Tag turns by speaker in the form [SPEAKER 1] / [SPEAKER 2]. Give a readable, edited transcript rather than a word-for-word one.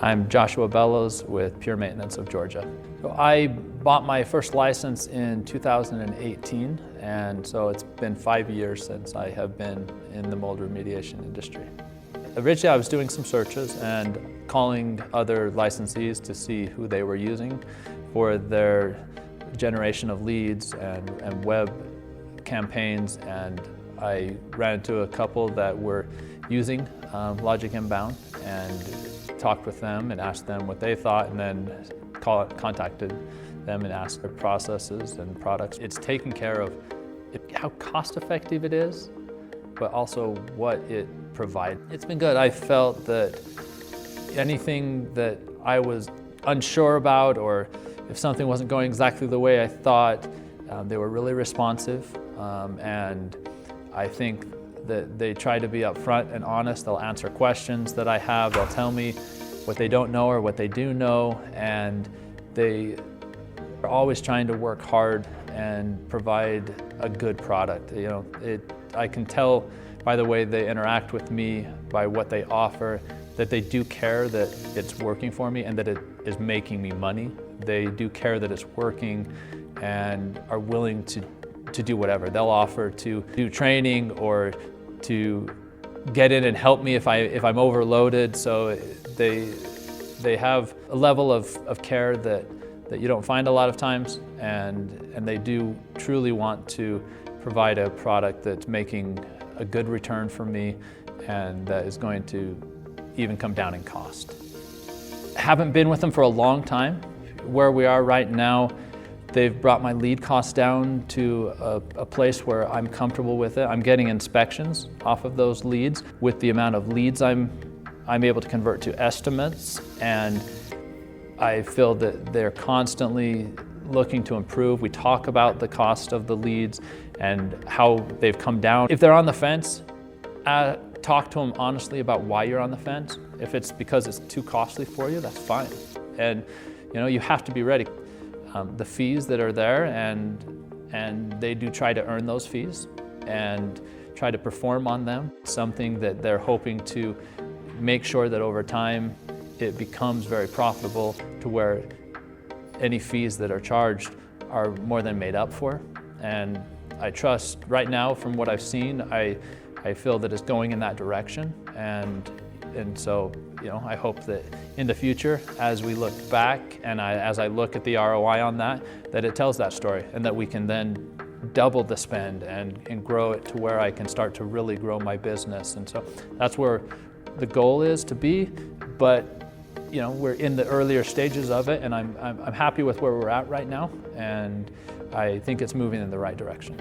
[SPEAKER 1] I'm Joshua Bellows with Pure Maintenance of Georgia. So I bought my first license in 2018, and so it's been 5 years since I have been in the mold remediation industry. Originally I was doing some searches and calling other licensees to see who they were using for their generation of leads and web campaigns, and I ran into a couple that were using Logic Inbound and talked with them and asked them what they thought, and then contacted them and asked their processes and products. It's taken care of how cost effective it is, but also what it provides. It's been good. I felt that anything that I was unsure about, or if something wasn't going exactly the way I thought, they were really responsive, and I think that they try to be upfront and honest. They'll answer questions that I have. They'll tell me what they don't know or what they do know, and they are always trying to work hard and provide a good product. I can tell by the way they interact with me, by what they offer, that they do care that it's working for me and that it is making me money. They do care that it's working and are willing to do whatever. They'll offer to do training or to get in and help me if I'm overloaded. So they have a level of care that you don't find a lot of times, and they do truly want to provide a product that's making a good return for me and that is going to even come down in cost. Haven't been with them for a long time. Where we are right now, they've brought my lead costs down to a place where I'm comfortable with it. I'm getting inspections off of those leads. With the amount of leads I'm able to convert to estimates, and I feel that they're constantly looking to improve. We talk about the cost of the leads and how they've come down. If they're on the fence, talk to them honestly about why you're on the fence. If it's because it's too costly for you, that's fine. And you have to be ready. The fees that are there, and they do try to earn those fees and try to perform on them. Something that they're hoping to make sure that over time it becomes very profitable to where any fees that are charged are more than made up for. And I trust right now, from what I've seen, I feel that it's going in that direction. And so, I hope that in the future, as we look back and as I look at the ROI on that it tells that story, and that we can then double the spend and grow it to where I can start to really grow my business. And so that's where the goal is to be, but we're in the earlier stages of it, and I'm happy with where we're at right now, and I think it's moving in the right direction.